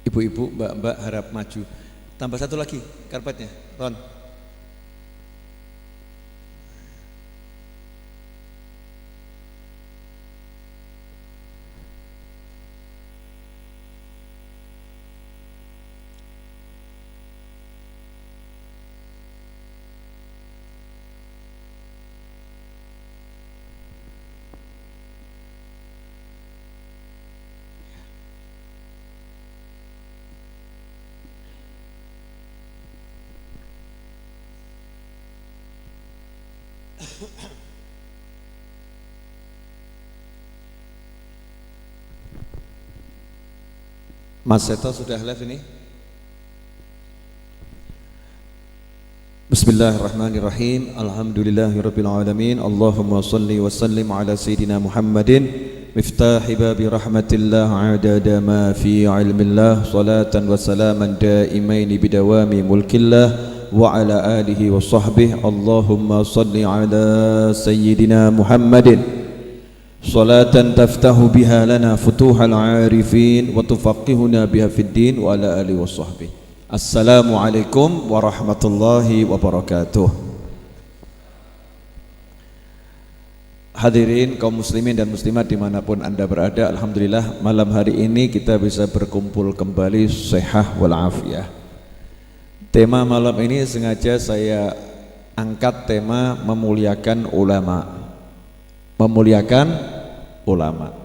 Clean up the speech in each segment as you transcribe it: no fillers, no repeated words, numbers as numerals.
Ibu-ibu, mbak-mbak harap maju. Tambah satu lagi karpetnya, Ron. Mas Seto sudah live ini? Bismillahirrahmanirrahim. Alhamdulillahirabbil alamin. Allahumma shalli wa sallim ala sayyidina Muhammadin miftahi babi rahmatillah adada ma fi ilmillah salatan wa salaman daimain bidawami mulkillah wa ala alihi wa sahbihi. Allahumma shalli ala sayyidina Muhammadin salatan taftahu biha lana futuhal arifin wa tufaqihuna biha fid din wa ala alihi wa sahbihi. Assalamualaikum warahmatullahi wabarakatuh. Hadirin kaum muslimin dan muslimat dimanapun anda berada, alhamdulillah malam hari ini kita bisa berkumpul kembali sehat walafiat. Tema malam ini sengaja saya angkat tema memuliakan ulama. Memuliakan ulama.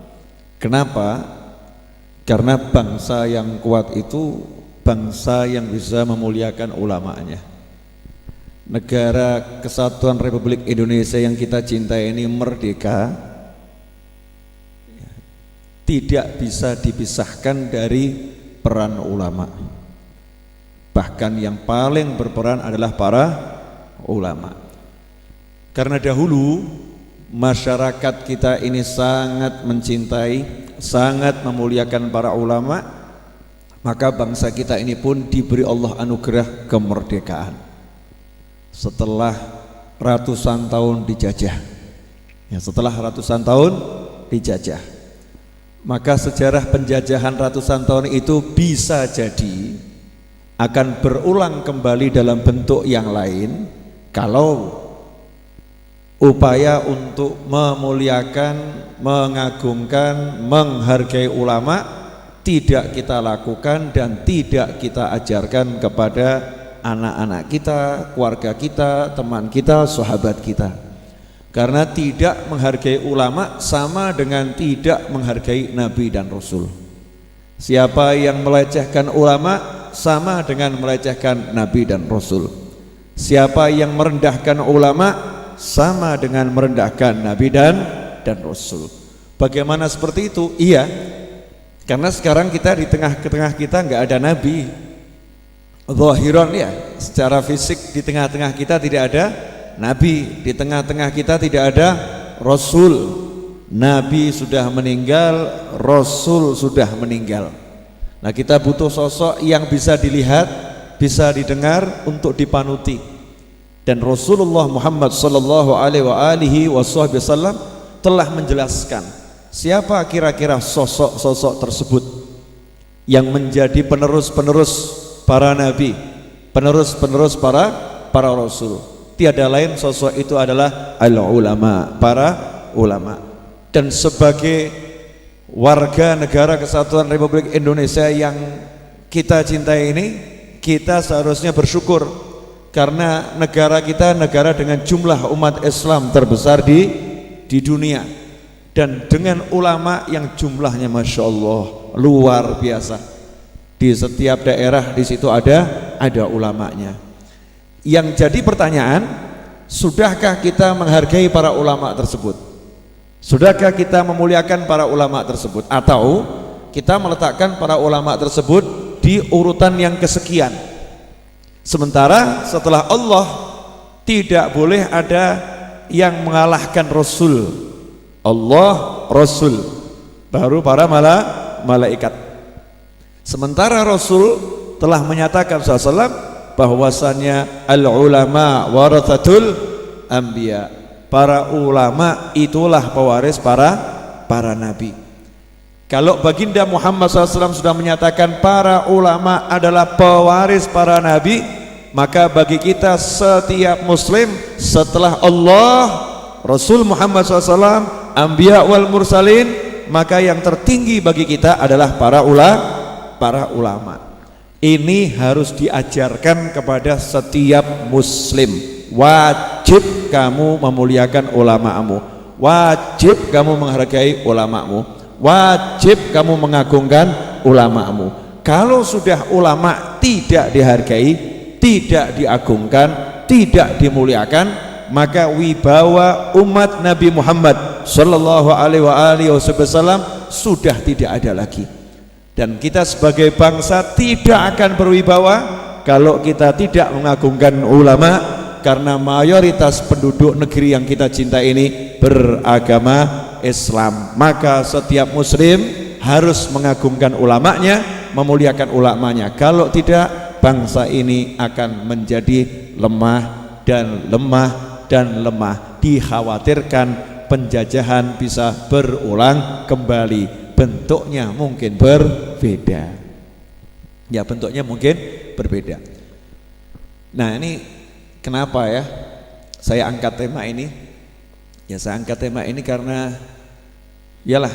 Kenapa? Karena bangsa yang kuat itu bangsa yang bisa memuliakan ulamanya. Negara Kesatuan Republik Indonesia yang kita cintai ini merdeka, tidak bisa dipisahkan dari peran ulama. Bahkan yang paling berperan adalah para ulama. Karena dahulu masyarakat kita ini sangat mencintai, sangat memuliakan para ulama, maka bangsa kita ini pun diberi Allah anugerah kemerdekaan setelah ratusan tahun dijajah. Ya, setelah ratusan tahun dijajah, maka sejarah penjajahan ratusan tahun itu bisa jadi akan berulang kembali dalam bentuk yang lain kalau upaya untuk memuliakan, mengagungkan, menghargai ulama tidak kita lakukan dan tidak kita ajarkan kepada anak-anak kita, keluarga kita, teman kita, sahabat kita. Karena tidak menghargai ulama sama dengan tidak menghargai Nabi dan Rasul. Siapa yang melecehkan ulama sama dengan melecehkan Nabi dan Rasul. Siapa yang merendahkan ulama sama dengan merendahkan Nabi dan Rasul. Bagaimana seperti itu? Iya, karena sekarang kita di tengah-tengah kita nggak ada Nabi. Zahiran ya, secara fisik di tengah-tengah kita tidak ada Nabi, di tengah-tengah kita tidak ada Rasul. Nabi sudah meninggal, Rasul sudah meninggal. Nah, kita butuh sosok yang bisa dilihat, bisa didengar untuk dipanuti. Dan Rasulullah Muhammad sallallahu alaihi wasallam telah menjelaskan siapa kira-kira sosok-sosok tersebut yang menjadi penerus-penerus para nabi, penerus-penerus para rasul. Tiada lain sosok itu adalah al-ulama, para ulama. Dan sebagai warga negara Kesatuan Republik Indonesia yang kita cintai ini, kita seharusnya bersyukur karena negara kita negara dengan jumlah umat Islam terbesar di dunia, dan dengan ulama yang jumlahnya Masya Allah luar biasa. Di setiap daerah di situ ada ulamanya. Yang jadi pertanyaan, sudahkah kita menghargai para ulama tersebut? Sudahkah kita memuliakan para ulama tersebut? Atau kita meletakkan para ulama tersebut di urutan yang kesekian? Sementara setelah Allah tidak boleh ada yang mengalahkan Rasul. Allah, Rasul, baru para malaikat. Sementara Rasul telah menyatakan SAW bahwasannya al-ulama warathatul anbiya. Para ulama itulah pewaris para nabi. Kalau baginda Muhammad SAW sudah menyatakan para ulama adalah pewaris para nabi, maka bagi kita setiap muslim setelah Allah, Rasul Muhammad SAW, Anbiya wal Mursalin, maka yang tertinggi bagi kita adalah para ulama. Ini harus diajarkan kepada setiap muslim. Wajib kamu memuliakan ulamamu, wajib kamu menghargai ulamamu, wajib kamu mengagungkan ulamamu. Kalau sudah ulama tidak dihargai, tidak diagungkan, tidak dimuliakan, maka wibawa umat Nabi Muhammad sallallahu alaihi wasallam sudah tidak ada lagi. Dan kita sebagai bangsa tidak akan berwibawa kalau kita tidak mengagungkan ulama, karena mayoritas penduduk negeri yang kita cinta ini beragama Islam. Maka setiap muslim harus mengagungkan ulamanya, memuliakan ulamanya. Kalau tidak, bangsa ini akan menjadi lemah dan lemah. Dikhawatirkan penjajahan bisa berulang kembali. Bentuknya mungkin berbeda. Ya, bentuknya mungkin berbeda. Nah, ini kenapa ya saya angkat tema ini? Ya, saya angkat tema ini karena yalah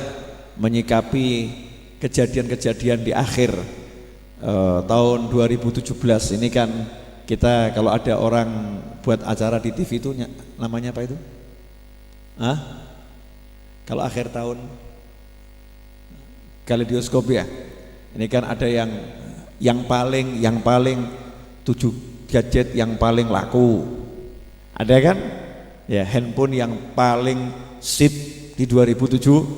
menyikapi kejadian-kejadian di akhir tahun 2017 ini kan. Kita kalau ada orang buat acara di TV itu namanya apa itu? Kalau akhir tahun kaleidoskop ya. Ini kan ada yang paling 7 gadget yang paling laku. Ada kan? Ya, handphone yang paling sip di 2017.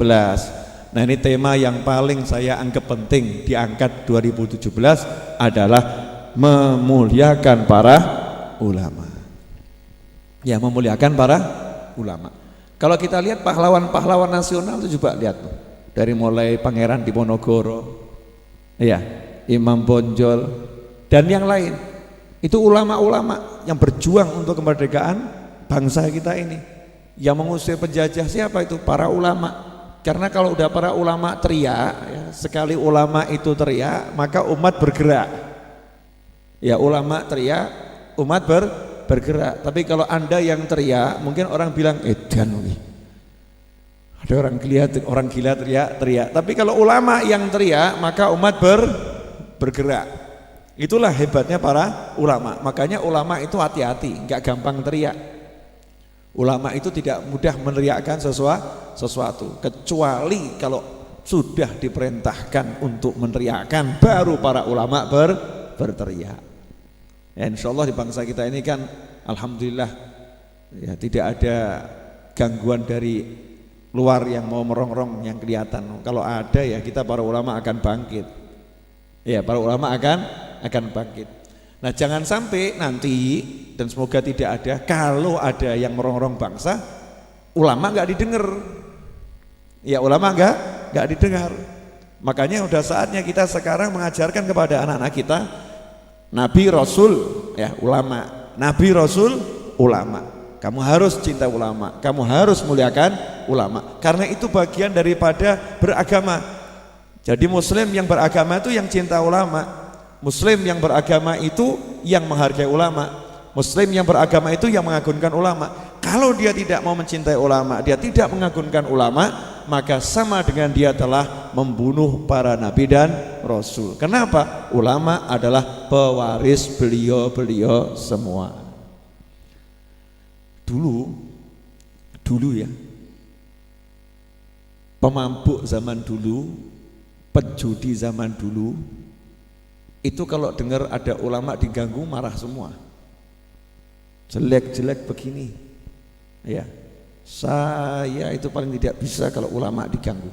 Nah, ini tema yang paling saya anggap penting diangkat 2017 adalah memuliakan para ulama. Ya, memuliakan para ulama. Kalau kita lihat pahlawan-pahlawan nasional itu coba lihat tuh. Dari mulai Pangeran Diponegoro, ya, Imam Bonjol dan yang lain. Itu ulama-ulama yang berjuang untuk kemerdekaan bangsa kita ini. Yang mengusir penjajah siapa itu? Para ulama. Karena kalau udah para ulama teriak, ya, sekali ulama itu teriak, maka umat bergerak. Ya, ulama teriak, umat bergerak. Tapi kalau Anda yang teriak, mungkin orang bilang edan nih. Ada orang gila teriak. Tapi kalau ulama yang teriak, maka umat bergerak. Itulah hebatnya para ulama. Makanya ulama itu hati-hati, nggak gampang teriak. Ulama itu tidak mudah meneriakkan sesuatu, kecuali kalau sudah diperintahkan untuk meneriakkan, baru para ulama berteriak. Ya, insya Allah di bangsa kita ini kan alhamdulillah ya, tidak ada gangguan dari luar yang mau merongrong yang kelihatan. Kalau ada ya kita para ulama akan bangkit. Ya, para ulama akan bangkit. Nah, jangan sampai nanti, dan semoga tidak ada, kalau ada yang merongrong bangsa, ulama nggak didengar. Ya, ulama nggak didengar. Makanya udah saatnya kita sekarang mengajarkan kepada anak-anak kita, Nabi Rasul ya ulama, Nabi Rasul ulama. Kamu harus cinta ulama, kamu harus muliakan ulama, karena itu bagian daripada beragama. Jadi muslim yang beragama itu yang cinta ulama, muslim yang beragama itu yang menghargai ulama, muslim yang beragama itu yang mengagungkan ulama. Kalau dia tidak mau mencintai ulama, dia tidak mengagungkan ulama, maka sama dengan dia telah membunuh para nabi dan rasul. Kenapa? Ulama adalah pewaris beliau-beliau semua. Dulu ya, pemabuk zaman dulu, pejudi zaman dulu, itu kalau dengar ada ulama diganggu marah semua. Jelek-jelek begini, ya, saya itu paling tidak bisa kalau ulama diganggu.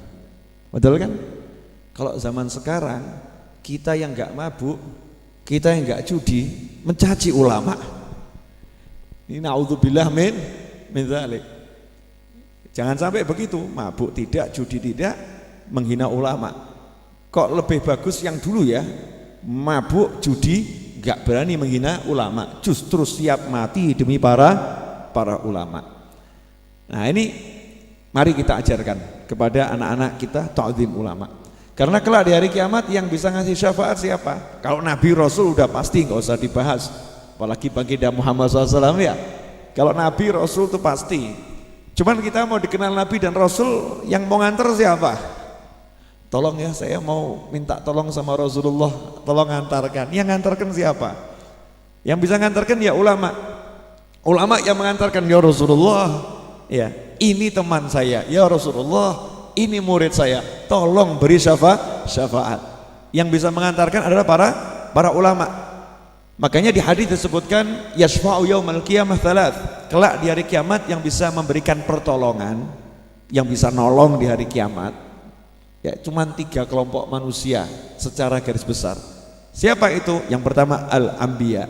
Betul kan? Kalau zaman sekarang kita yang nggak mabuk, kita yang nggak judi, mencaci ulama. Ini naudzubillah min dzalik. Jangan sampai begitu, mabuk tidak, judi tidak, menghina ulama. Kok lebih bagus yang dulu ya, mabuk, judi, gak berani menghina ulama, justru siap mati demi para ulama. Nah, ini Mari kita ajarkan kepada anak-anak kita ta'zim ulama. Karena kelak di hari kiamat yang bisa ngasih syafaat siapa? Kalau Nabi Rasul udah pasti nggak usah dibahas. Apalagi baginda Muhammad SAW ya. Kalau Nabi Rasul itu pasti. Cuman kita mau dikenal Nabi dan Rasul, yang mau nganter siapa? Tolong ya, saya mau minta tolong sama Rasulullah, tolong ngantarkan. Yang ngantarkan siapa? Yang bisa ngantarkan ya ulama. Ulama yang mengantarkan, ya Rasulullah, ya ini teman saya, ya Rasulullah, ini murid saya, tolong beri syafaat. Yang bisa mengantarkan adalah para ulama. Makanya di hadis disebutkan yashfa'u yaumal qiyamah thalath. Kelak di hari kiamat yang bisa memberikan pertolongan, yang bisa nolong di hari kiamat, ya cuma 3 kelompok manusia secara garis besar. Siapa itu? Yang pertama al-anbiya,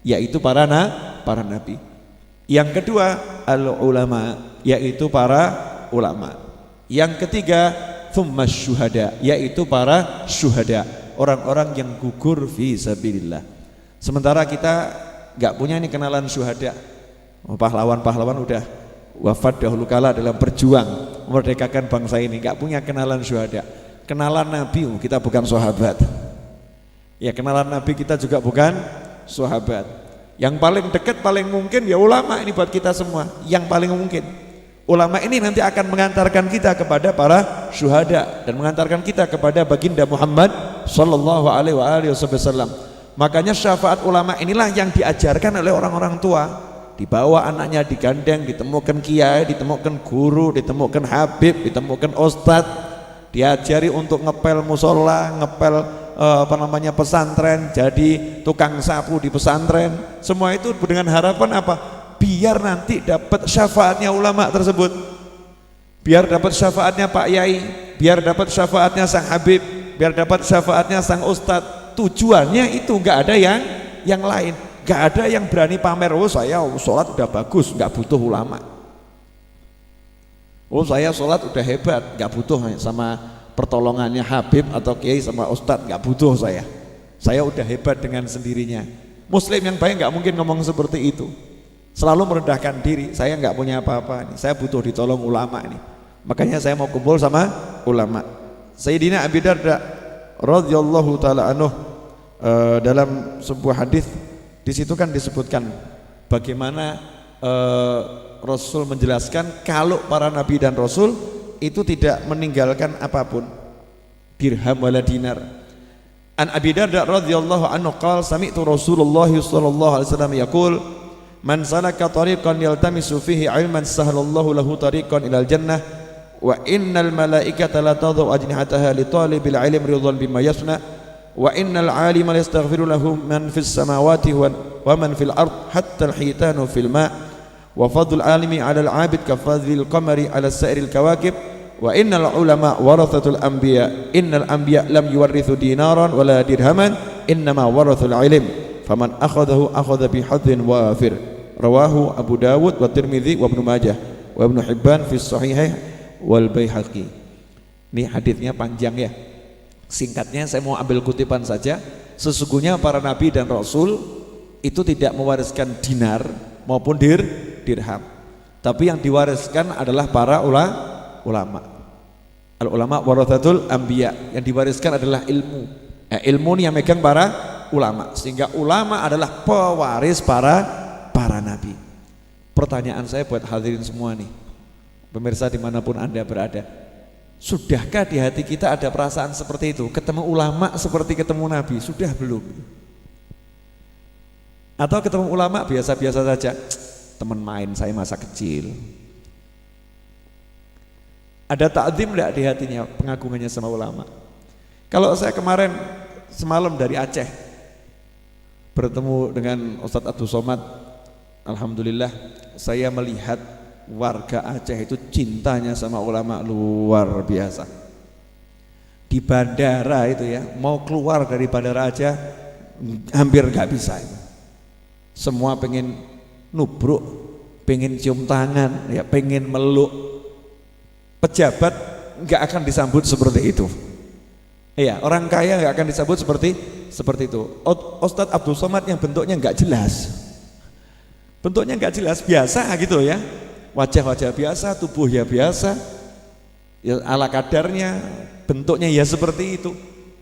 yaitu para nabi. Yang kedua al-ulama, yaitu para ulama. Yang ketiga thumma syuhada, yaitu para syuhada, orang-orang yang gugur fi sabilillah. Sementara kita nggak punya nih kenalan syuhada. Pahlawan-pahlawan udah wafat dahulu kala dalam berjuang memerdekakan bangsa ini, nggak punya kenalan syuhada. Kenalan Nabi, kita bukan sahabat. Ya kenalan Nabi kita juga bukan sahabat. Yang paling dekat paling mungkin ya ulama ini buat kita semua. Yang paling mungkin ulama ini nanti akan mengantarkan kita kepada para syuhada dan mengantarkan kita kepada baginda Muhammad sallallahu alaihi wasallam. Makanya syafaat ulama inilah yang diajarkan oleh orang-orang tua. Dibawa anaknya digandeng, ditemukan kiai, ditemukan guru, ditemukan habib, ditemukan ustadz, diajari untuk ngepel musola, ngepel pesantren, jadi tukang sapu di pesantren. Semua itu dengan harapan apa? Biar nanti dapat syafaatnya ulama tersebut, biar dapat syafaatnya Pak Yai, biar dapat syafaatnya sang habib, biar dapat syafaatnya sang ustadz. Tujuannya itu, nggak ada yang lain, nggak ada yang berani pamer. Oh saya sholat udah bagus, nggak butuh ulama. Oh saya sholat udah hebat, nggak butuh sama pertolongannya habib atau kiai sama ustadz, nggak butuh saya. Saya udah hebat dengan sendirinya. Muslim yang baik nggak mungkin ngomong seperti itu. Selalu merendahkan diri. Saya nggak punya apa-apa, saya butuh ditolong ulama ini. Makanya saya mau kumpul sama ulama. Sayyidina Abi Darda radhiyallahu taala anhu dalam sebuah hadis, di situ kan disebutkan bagaimana Rasul menjelaskan kalau para nabi dan rasul itu tidak meninggalkan apapun, dirham wala dinar. An Abi Darda radhiyallahu anhu qala sami'tu Rasulullah sallallahu alaihi wasallam yaqul man salaka tariqan yaltamisu fihi ilman sahhalallahu lahu tariqan ilal jannah wa innal malaikata la tadhu ajnihataha li talibil ilmi ridwan bima yasna wa innal alima yastaghfiru lahu man fis samawati wa man fil ard hatta al hitanu fil ma wa fadlul alimi ala al abid ka fadlil qamari ala sa'iril kawakib wa innal ulama warathatul anbiya innal anbiya lam yuwarrithu dinaran wala dirhaman innama warathul ilm faman akhadahu akhadha bi hadhin wafir. Rawahu Abu Dawud wa Tirmidzi wa Ibnu Majah wa Ibnu Hibban fi Sahihih wal Baihaqi. Ini hadisnya panjang ya. Singkatnya saya mau ambil kutipan saja. Sesungguhnya para nabi dan rasul itu tidak mewariskan dinar maupun dirham. Tapi yang diwariskan adalah para ulama. Al ulama warathatul anbiya. Yang diwariskan adalah ilmu. Ilmu ini yang megang para ulama. Sehingga ulama adalah pewaris para nabi. Pertanyaan saya buat hadirin semua nih, pemirsa dimanapun Anda berada, sudahkah di hati kita ada perasaan seperti itu? Ketemu ulama seperti ketemu nabi, sudah belum? Atau ketemu ulama biasa-biasa saja, teman main saya masa kecil? Ada ta'zim enggak di hatinya, pengagungannya sama ulama? Kalau saya kemarin semalam dari Aceh bertemu dengan Ustadz Abdul Somad, alhamdulillah saya melihat warga Aceh itu cintanya sama ulama luar biasa. Di bandara itu ya, mau keluar dari bandara aja hampir nggak bisa. Semua pengen nubruk, pengen cium tangan, ya pengen meluk. Pejabat nggak akan disambut seperti itu. Iya, orang kaya nggak akan disambut seperti itu. Ustadz Abdul Somad yang bentuknya nggak jelas. Bentuknya nggak jelas, biasa gitu ya. wajah-wajah biasa, tubuh ya biasa, ya ala kadarnya, bentuknya ya seperti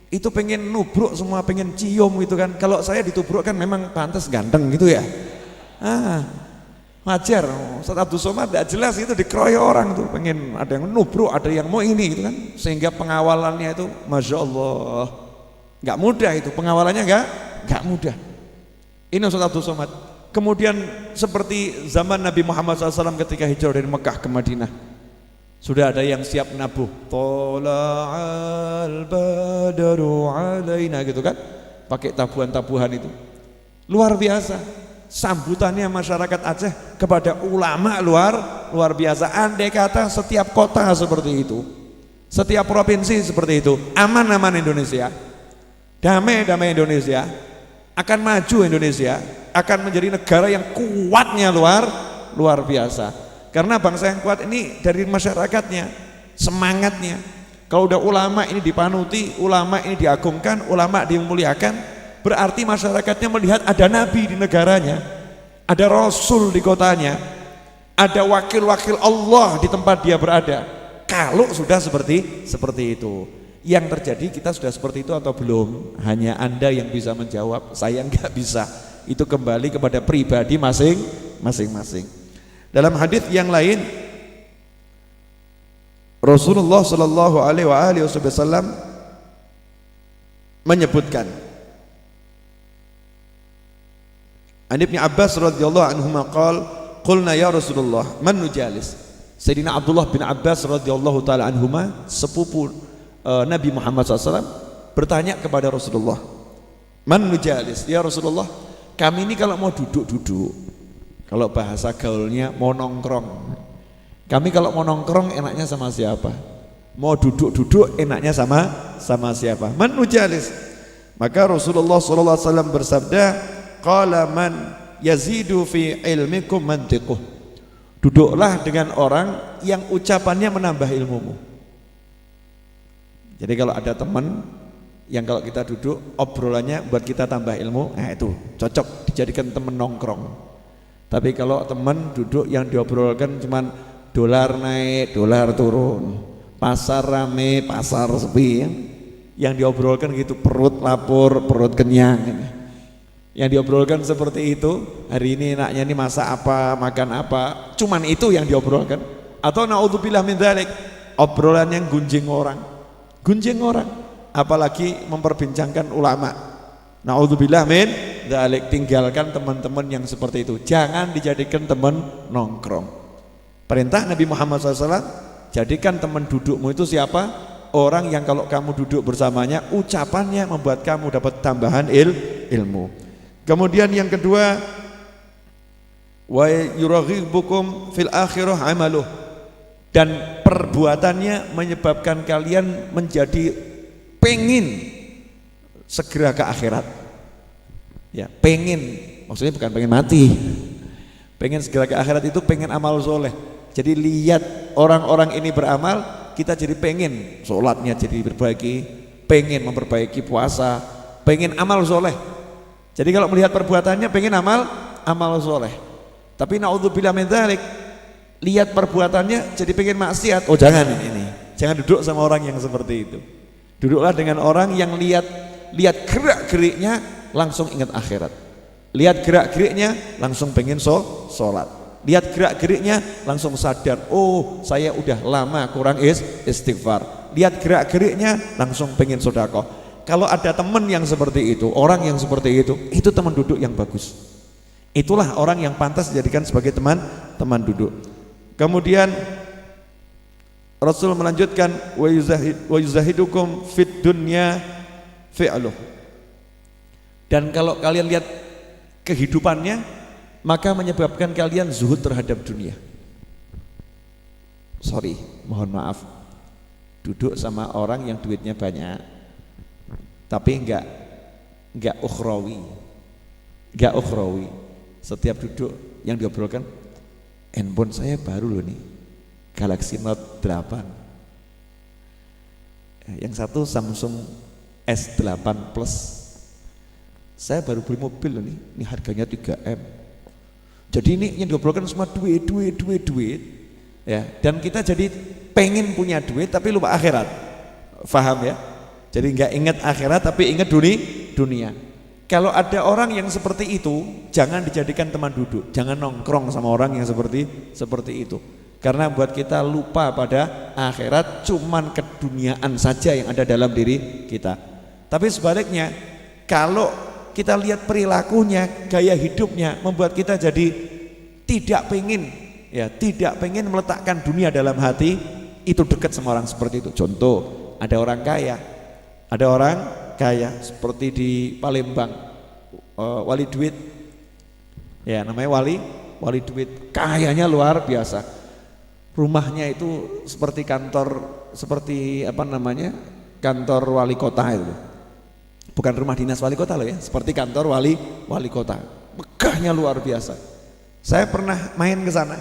itu pengen nubruk semua, pengen cium gitu kan. Kalau saya ditubruk kan memang pantas ganteng gitu ya, wajar. Ustaz Abdul Somad tidak jelas itu dikeroyok orang tuh, pengen ada yang nubruk, ada yang mau ini gitu kan, sehingga pengawalannya itu Masya Allah nggak mudah, itu pengawalannya nggak mudah. Ini Ustaz Abdul Somad. Kemudian seperti zaman Nabi Muhammad SAW ketika hijrah dari Mekah ke Madinah, sudah ada yang siap nabuh, Tola'al badaru alaina gitu kan, pakai tabuhan-tabuhan itu. Luar biasa sambutannya masyarakat Aceh kepada ulama, luar biasa. Andai kata setiap kota seperti itu, setiap provinsi seperti itu, aman-aman Indonesia, damai-damai Indonesia, akan maju Indonesia, akan menjadi negara yang kuatnya luar biasa. Karena bangsa yang kuat ini dari masyarakatnya, semangatnya. Kalau udah ulama ini dipanuti, ulama ini diagungkan, ulama dimuliakan, berarti masyarakatnya melihat ada nabi di negaranya, ada rasul di kotanya, ada wakil-wakil Allah di tempat dia berada. Kalau sudah seperti itu, yang terjadi kita sudah seperti itu atau belum? Hanya Anda yang bisa menjawab, saya nggak bisa. Itu kembali kepada pribadi masing-masing. Dalam hadis yang lain, Rasulullah Shallallahu Alaihi Wasallam menyebutkan, An Ibnu Abbas radhiyallahu anhuma qala qulna ya Rasulullah man nujalis. Sayyidina Abdullah bin Abbas radhiyallahu taala anhuma, sepupu Nabi Muhammad SAW, bertanya kepada Rasulullah, man nujalis, ya Rasulullah, kami ini kalau mau duduk-duduk, kalau bahasa gaulnya mau nongkrong, kami kalau mau nongkrong enaknya sama siapa? Mau duduk-duduk enaknya sama siapa? Man nujalis. Maka Rasulullah SAW bersabda, qala man yazidu fi ilmikum mantiquh. Duduklah dengan orang yang ucapannya menambah ilmumu. Jadi kalau ada teman yang kalau kita duduk obrolannya buat kita tambah ilmu, nah itu cocok dijadikan teman nongkrong. Tapi kalau teman duduk yang diobrolkan cuman dolar naik, dolar turun, pasar rame, pasar sepi, yang diobrolkan gitu perut lapar, perut kenyang. Yang diobrolkan seperti itu, hari ini enaknya ini masak apa, makan apa, cuman itu yang diobrolkan. Atau naudzubillah min dzalik, obrolan yang gunjing orang, apalagi memperbincangkan ulama. Naudzubillah min dzalik, tinggalkan teman-teman yang seperti itu, jangan dijadikan teman nongkrong. Perintah Nabi Muhammad SAW, jadikan teman dudukmu itu siapa? Orang yang kalau kamu duduk bersamanya, ucapannya membuat kamu dapat tambahan ilmu. Kemudian yang kedua, wa yuraghibukum fil akhirah amaluh, dan perbuatannya menyebabkan kalian menjadi pengin segera ke akhirat. Ya, pengin, maksudnya bukan pengen mati. Pengen segera ke akhirat itu pengen amal soleh. Jadi lihat orang-orang ini beramal, kita jadi pengen sholatnya jadi diperbaiki, pengen memperbaiki puasa, pengen amal soleh. Jadi kalau melihat perbuatannya pengen amal soleh. Tapi naudzubillah min dzalik, lihat perbuatannya jadi pengen maksiat. Oh jangan ini. Jangan duduk sama orang yang seperti itu. Duduklah dengan orang yang lihat gerak-geriknya langsung ingat akhirat. Lihat gerak-geriknya langsung pengen sholat. Lihat gerak-geriknya langsung sadar, oh saya udah lama kurang istighfar. Lihat gerak-geriknya langsung pengen sedekah. Kalau ada teman yang seperti itu, orang yang seperti itu teman duduk yang bagus. Itulah orang yang pantas dijadikan sebagai teman duduk. Kemudian Rasul melanjutkan, wa yuzahidukum fid dunya fi'luh. Dan kalau kalian lihat kehidupannya, maka menyebabkan kalian zuhud terhadap dunia. Mohon maaf, duduk sama orang yang duitnya banyak, tapi enggak ukhrawi. Setiap duduk yang diobrolkan, handphone saya baru loh nih, Galaxy Note 8. Yang satu Samsung S8 Plus. Saya baru beli mobil loh nih, ini harganya 3M. Jadi ini yang diobrolkan semua duit. Ya, dan kita jadi pengen punya duit tapi lupa akhirat. Faham ya? Jadi nggak ingat akhirat tapi ingat dunia. Kalau ada orang yang seperti itu, jangan dijadikan teman duduk, jangan nongkrong sama orang yang seperti itu. Karena buat kita lupa pada akhirat, cuman keduniaan saja yang ada dalam diri kita. Tapi sebaliknya, kalau kita lihat perilakunya, gaya hidupnya membuat kita jadi tidak pengen meletakkan dunia dalam hati, itu dekat sama orang seperti itu. Contoh, ada orang kaya seperti di Palembang, wali duit, ya namanya wali duit, kayanya luar biasa. Rumahnya itu seperti kantor wali kota itu. Bukan rumah dinas wali kota loh ya, seperti kantor wali kota. Megahnya luar biasa. Saya pernah main ke sana.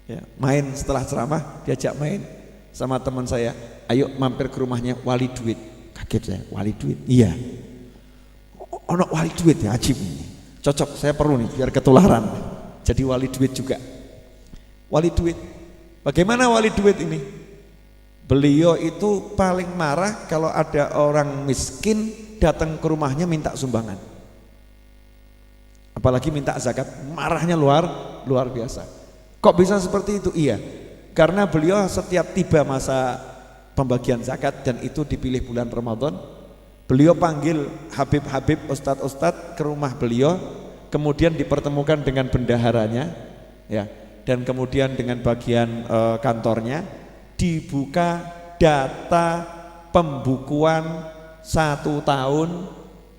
Ya, main setelah ceramah, diajak main sama teman saya. Ayo mampir ke rumahnya wali duit. Kaget saya, wali duit. Iya. Ono wali duit ya, ajib. Cocok, saya perlu nih biar ketularan. Jadi wali duit juga. Wali duit. Bagaimana wali duit ini? Beliau itu paling marah kalau ada orang miskin datang ke rumahnya minta sumbangan, apalagi minta zakat, marahnya luar biasa. Kok bisa seperti itu? Iya, karena beliau setiap tiba masa pembagian zakat dan itu dipilih bulan Ramadan, beliau panggil habib-habib, ustadz-ustadz ke rumah beliau, kemudian dipertemukan dengan bendaharanya, ya, dan kemudian dengan bagian kantornya dibuka data pembukuan 1 tahun,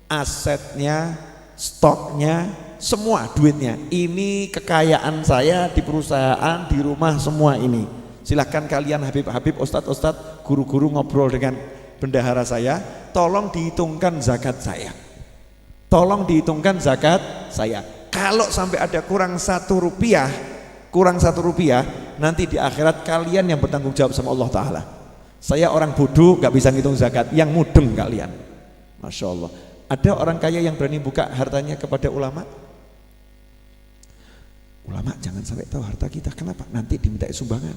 asetnya, stoknya, semua duitnya. Ini kekayaan saya di perusahaan, di rumah, semua ini. Silahkan kalian habib-habib, ustadz-ustadz, guru-guru ngobrol dengan bendahara saya, tolong dihitungkan zakat saya. Tolong dihitungkan zakat saya. Kalau sampai ada kurang 1 rupiah, nanti di akhirat kalian yang bertanggung jawab sama Allah Ta'ala. Saya orang bodoh gak bisa ngitung zakat, yang mudeng kalian. Masya Allah. Ada orang kaya yang berani buka hartanya kepada ulama? Ulama jangan sampai tahu harta kita. Kenapa? Nanti diminta sumbangan,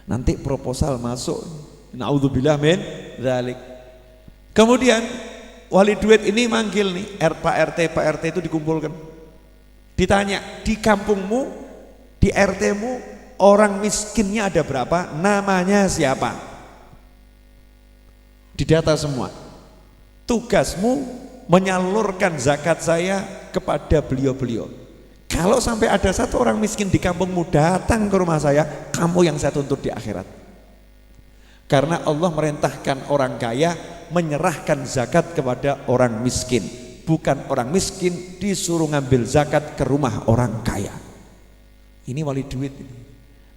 nanti proposal masuk. Naudzubillah min dzalik. Kemudian wali duit ini manggil nih Pak RT itu dikumpulkan, ditanya, di kampungmu, di RT-mu orang miskinnya ada berapa, namanya siapa, didata semua. Tugasmu menyalurkan zakat saya kepada beliau-beliau. Kalau sampai ada 1 orang miskin di kampungmu datang ke rumah saya, kamu yang saya tuntut di akhirat. Karena Allah merintahkan orang kaya menyerahkan zakat kepada orang miskin, bukan orang miskin disuruh ngambil zakat ke rumah orang kaya. Ini wali duit ini.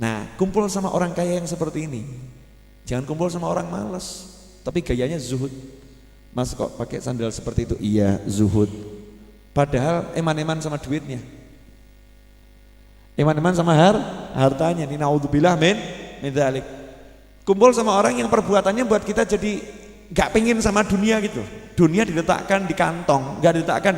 Nah, kumpul sama orang kaya yang seperti ini. Jangan kumpul sama orang malas, tapi gayanya zuhud. Mas kok pakai sandal seperti itu? Iya, zuhud. Padahal eman-eman sama duitnya, eman-eman sama hartanya. Ini naudzubillah min dzalik. Kumpul sama orang yang perbuatannya buat kita jadi gak pengen sama dunia gitu. Dunia diletakkan di kantong, gak diletakkan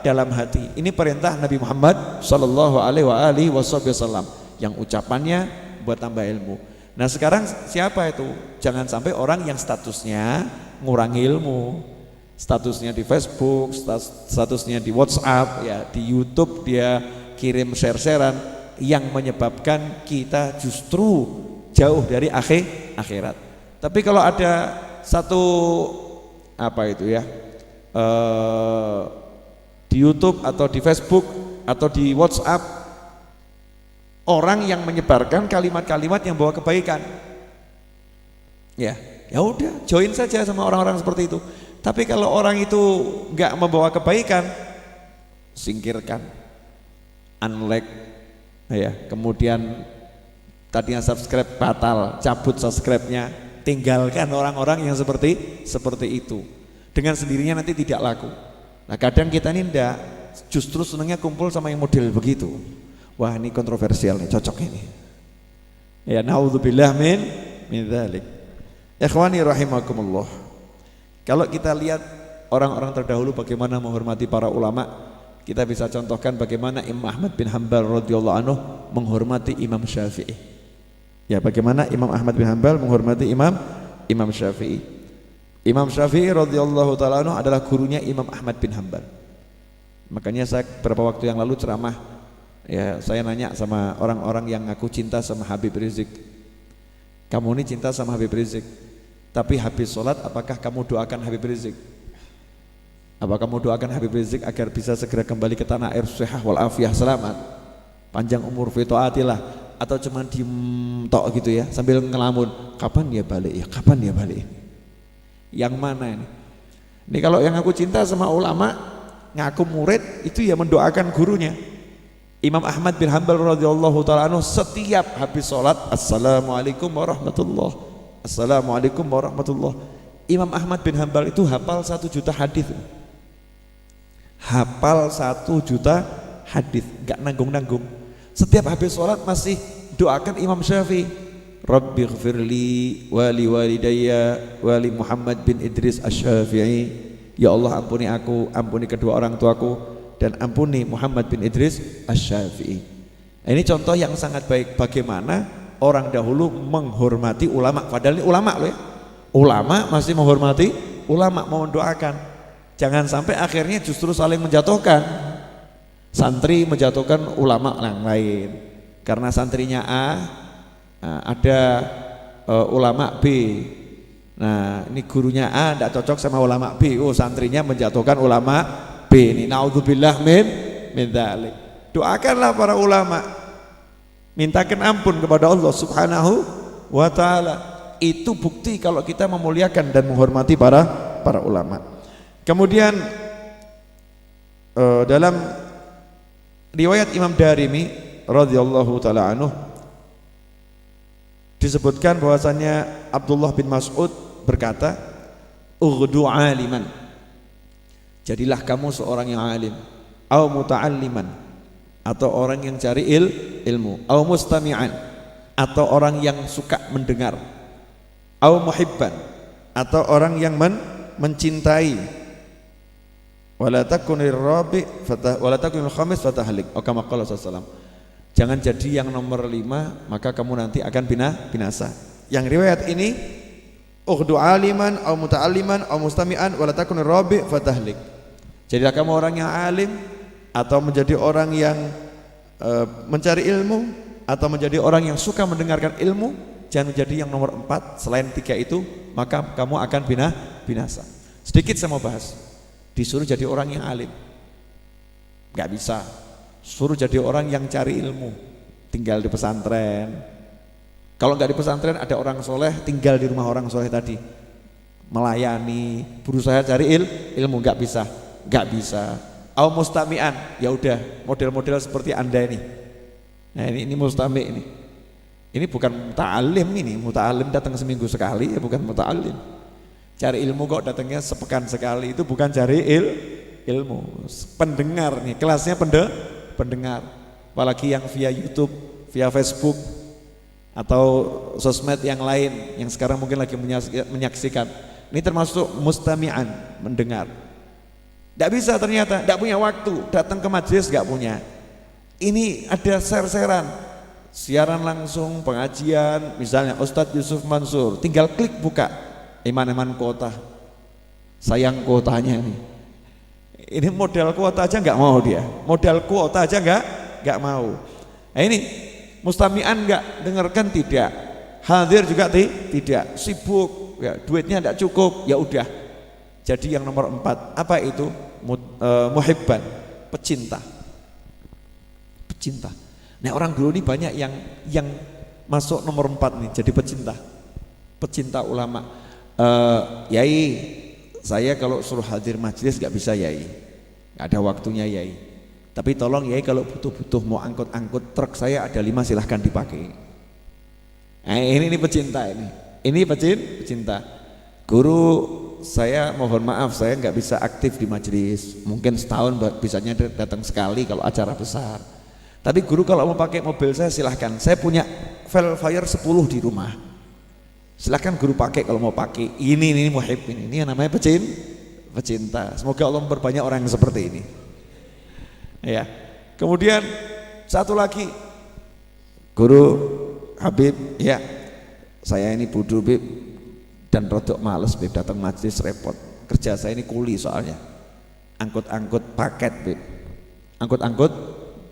dalam hati. Ini perintah Nabi Muhammad sallallahu alaihi wasallam, yang ucapannya buat tambah ilmu. Nah sekarang siapa itu? Jangan sampai orang yang statusnya ngurangi ilmu, statusnya di Facebook, statusnya di WhatsApp, ya di YouTube dia kirim share-sharean, yang menyebabkan kita justru jauh dari akhirat. Tapi kalau ada satu di YouTube atau di Facebook atau di WhatsApp, orang yang menyebarkan kalimat-kalimat yang bawa kebaikan, ya udah join saja sama orang-orang seperti itu. Tapi kalau orang itu nggak membawa kebaikan, singkirkan, unlike, ya, kemudian tadinya subscribe batal, cabut subscribe-nya, tinggalkan orang-orang yang seperti itu. Dengan sendirinya nanti tidak laku. Nah kadang kita ini enggak, justru senangnya kumpul sama yang model begitu. Wah ini kontroversial nih, cocok ini. Ya naudzubillah min dzalik. Ikhwani rahimakumullah. Kalau kita lihat orang-orang terdahulu bagaimana menghormati para ulama, kita bisa contohkan bagaimana Imam Ahmad bin Hanbal radhiyallahu anhu menghormati Imam Syafi'i. Ya, bagaimana Imam Ahmad bin Hanbal menghormati Imam Syafi'i. Imam Syafi'i radhiyallahu taala anhu adalah gurunya Imam Ahmad bin Hanbal. Makanya saya beberapa waktu yang lalu ceramah, ya saya nanya sama orang-orang yang ngaku cinta sama Habib Rizik. Kamu ini cinta sama Habib Rizik, tapi habis sholat apakah kamu doakan Habib Rizik? Apa kamu doakan Habib Rizik agar bisa segera kembali ke tanah air sehah wal afiyah, selamat, panjang umur fi taatillah, atau cuma diem tok gitu ya sambil ngelamun, kapan dia balik ya, kapan dia balik? Yang mana ini? Ini kalau yang aku cinta sama ulama, ngaku murid, itu ya mendoakan gurunya. Imam Ahmad bin Hanbal radhiyallahu taala anhu setiap habis sholat, assalamualaikum warahmatullah, assalamualaikum warahmatullah. Imam Ahmad bin Hanbal itu hafal 1 juta hadis, hafal 1 juta hadis, gak nanggung-nanggung. Setiap habis sholat masih doakan Imam Syafi'i, Rabbi ghfirli wali walidayya wali Muhammad bin Idris Asy-Syafi'i. Ya Allah, ampuni aku, ampuni kedua orang tuaku, dan ampuni Muhammad bin Idris Asy-Syafi'i. Ini contoh yang sangat baik bagaimana orang dahulu menghormati ulama. Padahal ini ulama loh ya. Ulama masih menghormati ulama, mau mendoakan. Jangan sampai akhirnya justru saling menjatuhkan. Santri menjatuhkan ulama yang lain. Karena santrinya A, ada ulama B. Nah, ini gurunya A tidak cocok sama ulama B. Oh, santrinya menjatuhkan ulama B. Ini naudzubillah min dzalik. Doakanlah para ulama, mintakan ampun kepada Allah Subhanahu wa taala. Itu bukti kalau kita memuliakan dan menghormati para ulama. Kemudian dalam riwayat Imam Darimi radhiyallahu taala anhu disebutkan bahwasannya Abdullah bin Mas'ud berkata, "Ughdu 'aliman." Jadilah kamu seorang yang alim, au muta'alliman, atau orang yang cari ilmu, au mustami'an, atau orang yang suka mendengar, au muhibban, atau orang yang mencintai, wala takunir rabi wala takunil khamis fatahlik, atau kama qala sallallahu. Jangan jadi yang nomor 5, maka kamu nanti akan binasa. Yang riwayat ini, ughdu aliman au muta'alliman au mustami'an wala takunir rabi fatahlik. Jadilah kamu orang yang alim, atau menjadi orang yang mencari ilmu, atau menjadi orang yang suka mendengarkan ilmu. Jangan menjadi yang nomor 4. Selain 3 itu, maka kamu akan binasa. Sedikit saya mau bahas. Disuruh jadi orang yang alim, gak bisa. Suruh jadi orang yang cari ilmu, tinggal di pesantren. Kalau nggak di pesantren, ada orang soleh, tinggal di rumah orang soleh tadi, melayani, berusaha cari ilmu, nggak bisa. Au mustami'an, ya udah model-model seperti Anda ini. Nah ini mustami ini. Ini bukan muta'alim ini, muta'alim datang seminggu sekali, ya bukan muta'alim. Cari ilmu kok datangnya sepekan sekali, itu bukan cari ilmu. Pendengar nih, kelasnya pendengar, apalagi yang via YouTube, via Facebook, atau sosmed yang lain yang sekarang mungkin lagi menyaksikan. Ini termasuk mustami'an, mendengar. Tidak bisa ternyata, tidak punya waktu, datang ke majelis tidak punya. Ini ada share-sharean, siaran langsung, pengajian, misalnya Ustadz Yusuf Mansur, tinggal klik buka, iman-iman kota, sayang kotanya nih. Ini modal kuota aja nggak mau dia, modal kuota aja nggak mau. Nah ini mustami'an nggak, dengarkan tidak, hadir juga tidak, sibuk, ya, duitnya nggak cukup, ya udah. Jadi yang nomor 4 apa itu? Muhibban, pecinta. Nah orang dulu ini banyak yang masuk nomor 4 nih, jadi pecinta ulama. Yai, saya kalau suruh hadir majelis gak bisa Yai, gak ada waktunya Yai. Tapi tolong Yai kalau butuh mau angkut truk saya ada 5 silahkan dipakai. Nah, ini pecinta ini pecinta. Guru saya mohon maaf saya nggak bisa aktif di majelis, mungkin setahun bisanya datang sekali kalau acara besar. Tapi guru kalau mau pakai mobil saya silahkan, saya punya Velfire 10 di rumah. Silahkan guru pakai kalau mau pakai. Ini muhib ini yang namanya pecinta. Semoga Allah memperbanyak orang yang seperti ini. Ya. Kemudian satu lagi, Guru Habib, ya saya ini bodoh Bib dan rodok males Bib, datang majelis repot. Kerja saya ini kuli soalnya, angkut-angkut paket Bib, angkut-angkut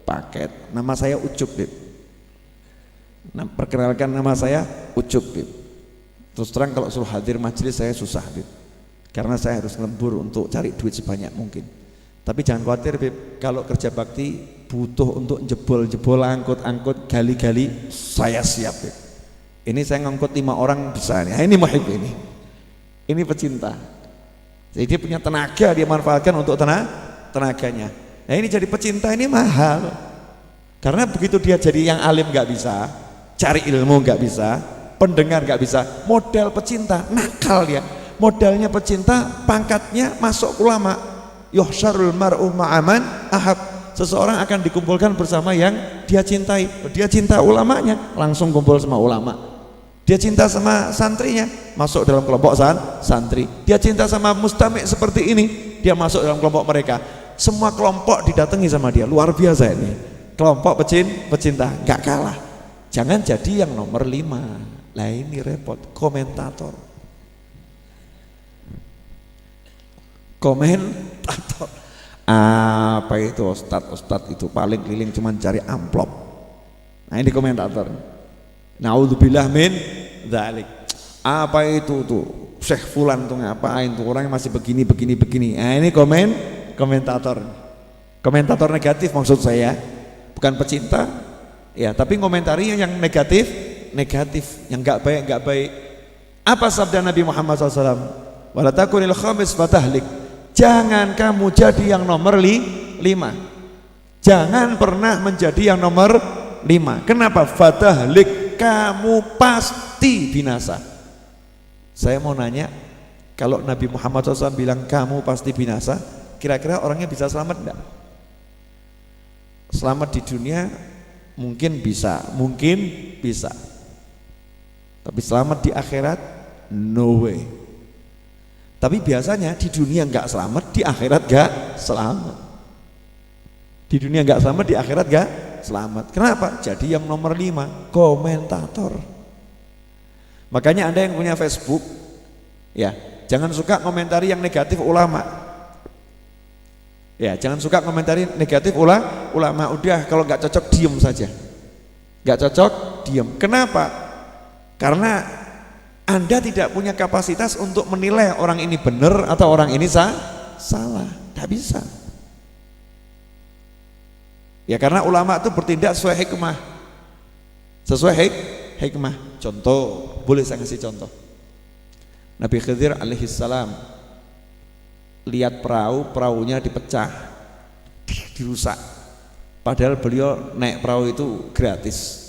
paket. Nama saya Ucup Bib. Nah, perkenalkan nama saya Ucup Bib. Terus terang kalau suruh hadir majelis saya susah Bib, karena saya harus lembur untuk cari duit sebanyak mungkin. Tapi jangan khawatir Bib, kalau kerja bakti butuh untuk jebol-jebol, angkut-angkut, gali-gali, saya siap Bib. Ini saya ngangkut 5 orang bisa nih. Ini muhib ini pecinta. Jadi dia punya tenaga, dia manfaatkan untuk tenaganya. Nah ini jadi pecinta ini mahal. Karena begitu dia jadi yang alim nggak bisa, cari ilmu nggak bisa, pendengar nggak bisa, modal pecinta, nakal dia. Modalnya pecinta, pangkatnya masuk ulama. Yuhsyarul mar'u ma'aman ahab. Seseorang akan dikumpulkan bersama yang dia cintai. Dia cinta ulamanya, langsung kumpul sama ulama. Dia cinta sama santrinya, masuk dalam kelompok santri. Dia cinta sama mustami' seperti ini, dia masuk dalam kelompok mereka. Semua kelompok didatangi sama dia, luar biasa ini. Kelompok pecinta, gak kalah. Jangan jadi yang nomor 5. Lah ini repot, komentator. Apa itu Ustadz itu paling keliling cuman cari amplop. Nah ini komentator. Naudzubillah min dzalik. Apa itu tuh Syekh Fulan tuh ngapain tuh, orangnya masih begini. Nah ini komentator. Komentator negatif maksud saya, bukan pecinta. Ya, tapi komentarinya yang negatif, yang enggak baik. Apa sabda Nabi Muhammad SAW? Wala takunil khamis fatahlik. Jangan kamu jadi yang nomor 5. Jangan pernah menjadi yang nomor 5. Kenapa? Fatahlik, kamu pasti binasa. Saya mau nanya, kalau Nabi Muhammad SAW bilang kamu pasti binasa, kira-kira orangnya bisa selamat enggak? Selamat di dunia mungkin bisa. Tapi selamat di akhirat, no way. Tapi biasanya di dunia enggak selamat, di akhirat enggak selamat. Di dunia enggak selamat, di akhirat enggak selamat. Kenapa? Jadi yang nomor 5, komentator. Makanya Anda yang punya Facebook, ya, jangan suka komentari yang negatif ulama. Ya, jangan suka komentari negatif ulama. Udah, kalau nggak cocok diem saja. Nggak cocok diem. Kenapa? Karena Anda tidak punya kapasitas untuk menilai orang ini benar atau orang ini salah. Tidak bisa. Ya karena ulama itu bertindak sesuai hikmah. Sesuai hikmah. Contoh, boleh saya kasih contoh. Nabi Khidir alaihissalam lihat perahunya dipecah, dirusak. Padahal beliau naik perahu itu gratis.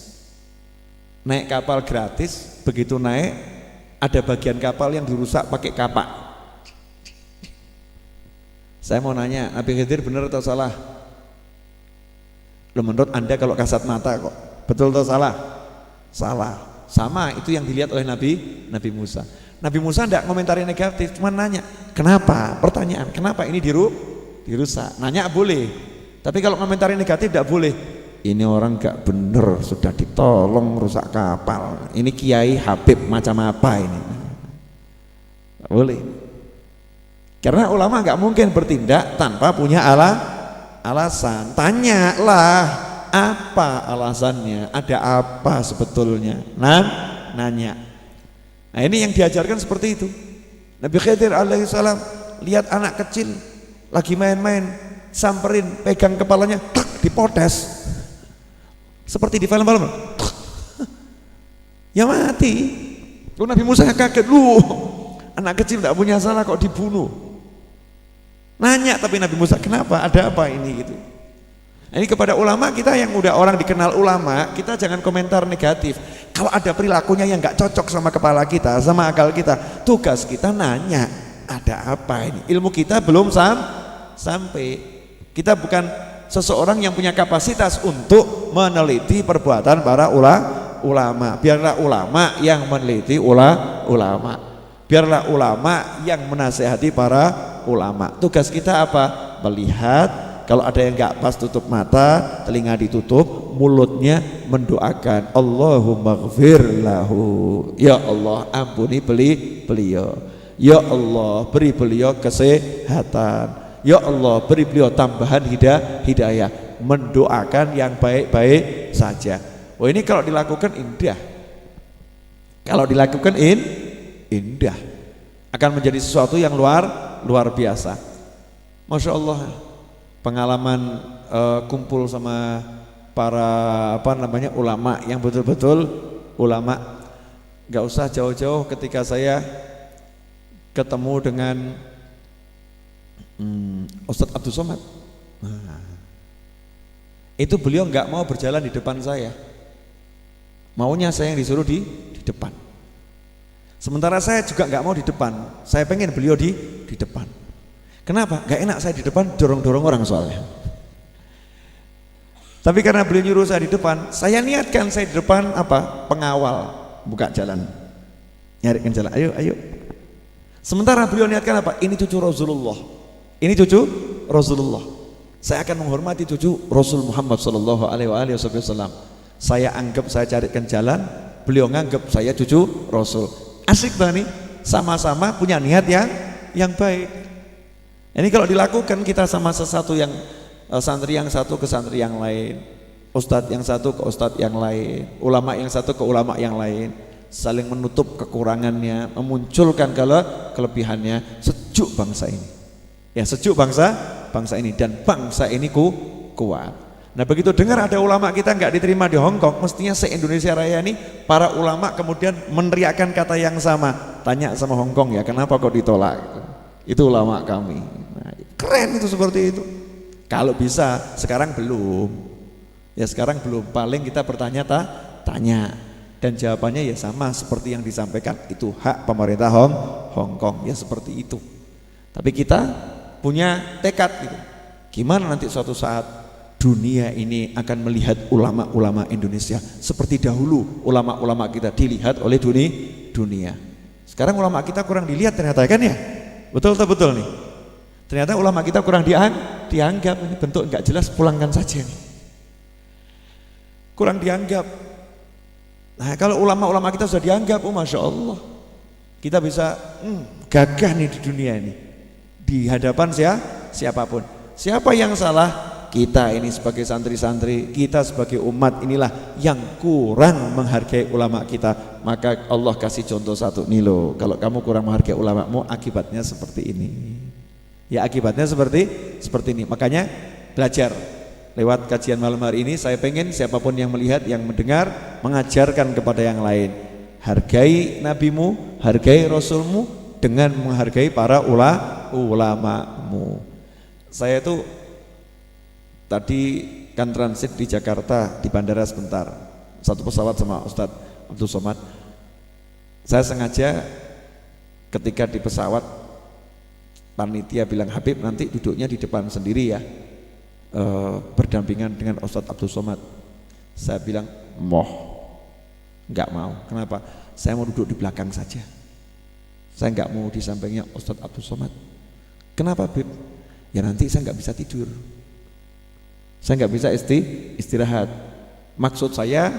Naik kapal gratis, begitu naik ada bagian kapal yang dirusak pakai kapak. Saya mau nanya, Nabi Khidir benar atau salah? Loh, menurut Anda kalau kasat mata kok, betul atau salah? Salah. Sama itu yang dilihat oleh Nabi Musa. Nabi Musa tidak komentari negatif, cuma nanya, kenapa? Pertanyaan, kenapa ini dirusak? Nanya boleh, tapi kalau komentari negatif tidak boleh. Ini orang gak bener, sudah ditolong rusak kapal. Ini Kiai Habib macam apa ini? Gak boleh. Karena ulama gak mungkin bertindak tanpa punya alasan. Tanyalah apa alasannya, ada apa sebetulnya? Nanya. Nah ini yang diajarkan seperti itu. Nabi Khidir alaihissalam lihat anak kecil lagi main-main, samperin, pegang kepalanya, dipotes seperti di film-film. Ya mati. Lalu Nabi Musa kaget, anak kecil tidak punya salah kok dibunuh. Nanya tapi Nabi Musa, kenapa? Ada apa ini gitu. Nah, ini kepada ulama kita yang udah orang dikenal ulama, kita jangan komentar negatif. Kalau ada perilakunya yang nggak cocok sama kepala kita, sama akal kita, tugas kita nanya, ada apa ini? Ilmu kita belum sampai. Kita bukan seseorang yang punya kapasitas untuk meneliti perbuatan para ulama. Biarlah ulama yang meneliti ulama. Biarlah ulama yang menasehati para ulama. Tugas kita apa? Melihat, Kalau ada yang nggak pas tutup mata, telinga ditutup, mulutnya mendoakan Allahumma ghfir lahu. Ya Allah ampuni beliau. Ya Allah beri beliau kesehatan. Ya Allah beri beliau tambahan hidayah. Mendoakan yang baik-baik saja. Oh ini kalau dilakukan indah. Kalau dilakukan indah akan menjadi sesuatu yang luar biasa. Masya Allah. Pengalaman kumpul sama para ulama yang betul-betul ulama. Gak usah jauh-jauh ketika saya ketemu dengan Ustadz Abdul Somad. Itu beliau nggak mau berjalan di depan saya, maunya saya yang disuruh di depan. Sementara saya juga nggak mau di depan, saya pengen beliau di depan. Kenapa? Gak enak saya di depan, dorong-dorong orang soalnya. Tapi karena beliau nyuruh saya di depan, saya niatkan saya di depan apa? Pengawal, buka jalan, nyarikan jalan. Ayo. Sementara beliau niatkan apa? Ini cucu Rasulullah. Ini cucu Rasulullah. Saya akan menghormati cucu Rasul Muhammad sallallahu alaihi wasallam. Saya anggap saya carikan jalan, beliau nganggap saya cucu Rasul. Asik banget nih, sama-sama punya niat yang baik. Ini kalau dilakukan kita sama sesatu yang santri yang satu ke santri yang lain, ustadz yang satu ke ustadz yang lain, ulama yang satu ke ulama yang lain, saling menutup kekurangannya, memunculkan kelebihannya, sejuk bangsa ini. Ya sejuk bangsa ini, dan bangsa ini kuat. Nah begitu dengar ada ulama kita nggak diterima di Hong Kong, mestinya se-Indonesia Raya ini para ulama kemudian meneriakkan kata yang sama. Tanya sama Hong Kong ya, kenapa kok ditolak? Itu ulama kami. Nah, keren itu seperti itu. Kalau bisa, sekarang belum. Ya sekarang belum. Paling kita tanya dan jawabannya ya sama seperti yang disampaikan. Itu hak pemerintah Hong Kong. Ya seperti itu. Tapi kita punya tekad gitu. Gimana nanti suatu saat dunia ini akan melihat ulama-ulama Indonesia seperti dahulu ulama-ulama kita dilihat oleh dunia. Sekarang ulama kita kurang dilihat ternyata kan ya. Betul nih. Ternyata ulama kita kurang dianggap. Ini bentuk nggak jelas, pulangkan saja nih. Kurang dianggap. Nah kalau ulama-ulama kita sudah dianggap, oh masya Allah, kita bisa gagah nih di dunia ini, di hadapan siapapun. Siapa yang salah? Kita ini sebagai santri-santri, kita sebagai umat inilah yang kurang menghargai ulama kita. Maka Allah kasih contoh satu nih loh, kalau kamu kurang menghargai ulamamu, akibatnya seperti ini. Ya akibatnya seperti ini. Makanya belajar lewat kajian malam hari ini. Saya pengen siapapun yang melihat, yang mendengar, mengajarkan kepada yang lain. Hargai nabimu, hargai rasulmu dengan menghargai para ulamamu. Saya itu tadi kan transit di Jakarta, di bandara sebentar, satu pesawat sama Ustadz Abdul Somad. Saya sengaja ketika di pesawat, panitia bilang, Habib nanti duduknya di depan sendiri ya, berdampingan dengan Ustadz Abdul Somad. Saya bilang nggak mau. Kenapa? Saya mau duduk di belakang saja. Saya nggak mau di sampingnya Ustadz Abdul Somad. Kenapa Habib? Ya nanti saya nggak bisa tidur. Saya nggak bisa istirahat. Maksud saya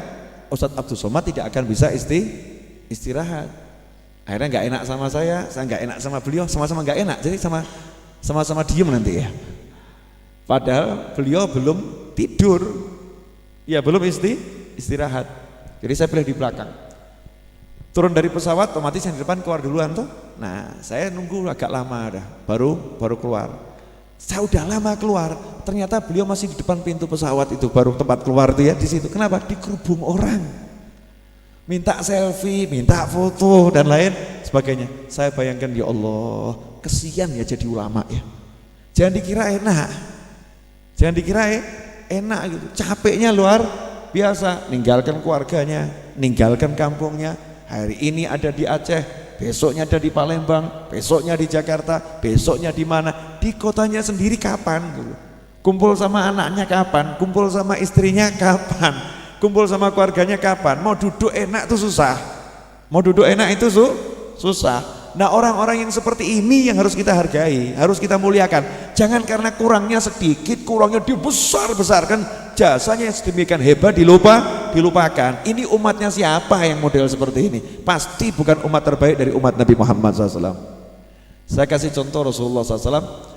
Ustadz Abdul Somad tidak akan bisa istirahat. Akhirnya nggak enak sama saya nggak enak sama beliau, sama-sama nggak enak. Jadi sama-sama diem nanti ya. Padahal beliau belum tidur, ya belum istirahat. Jadi saya pilih di belakang. Turun dari pesawat, otomatis yang di depan keluar duluan tuh. Nah, saya nunggu agak lama dah, baru keluar. Saya udah lama keluar, ternyata beliau masih di depan pintu pesawat itu, baru tempat keluar itu ya di situ. Kenapa? Dikerubung orang, minta selfie, minta foto dan lain sebagainya. Saya bayangkan, ya Allah, kesian ya jadi ulama ya. Jangan dikira enak gitu. Capeknya luar biasa, ninggalkan keluarganya, ninggalkan kampungnya. Hari ini ada di Aceh, besoknya ada di Palembang, besoknya di Jakarta, besoknya di mana, di kotanya sendiri kapan gitu. Kumpul sama anaknya kapan, kumpul sama istrinya kapan, kumpul sama keluarganya kapan. Mau duduk enak tuh susah, mau duduk enak itu susah. Nah orang-orang yang seperti ini yang harus kita hargai, harus kita muliakan. Jangan karena kurangnya sedikit, kurangnya dibesar-besarkan, jasanya sedemikian hebat dilupakan. Ini umatnya siapa yang model seperti ini? Pasti bukan umat terbaik dari umat Nabi Muhammad SAW. Saya kasih contoh Rasulullah SAW.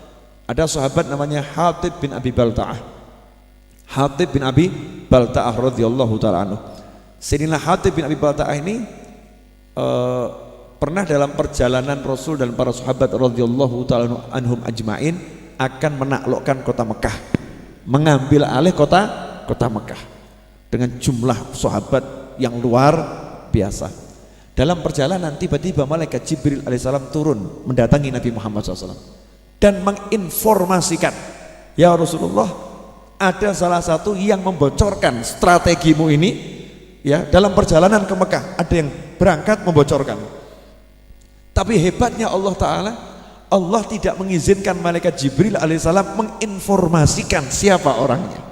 Ada sahabat namanya Hatib bin Abi Balta'ah. Hatib bin Abi Balta'ah radhiyallahu ta'ala anhu. Sayyidina Hatib bin Abi Balta'ah ini pernah dalam perjalanan Rasul dan para sahabat radhiyallahu ta'ala anhum ajmain akan menaklukkan kota Mekah, mengambil alih kota Mekah dengan jumlah sahabat yang luar biasa. Dalam perjalanan tiba-tiba malaikat Jibril alaihissalam turun mendatangi Nabi Muhammad SAW dan menginformasikan, ya Rasulullah, ada salah satu yang membocorkan strategimu ini, ya, dalam perjalanan ke Mekah ada yang berangkat membocorkan. Tapi hebatnya Allah Ta'ala, Allah tidak mengizinkan malaikat Jibril alaihissalam menginformasikan siapa orangnya.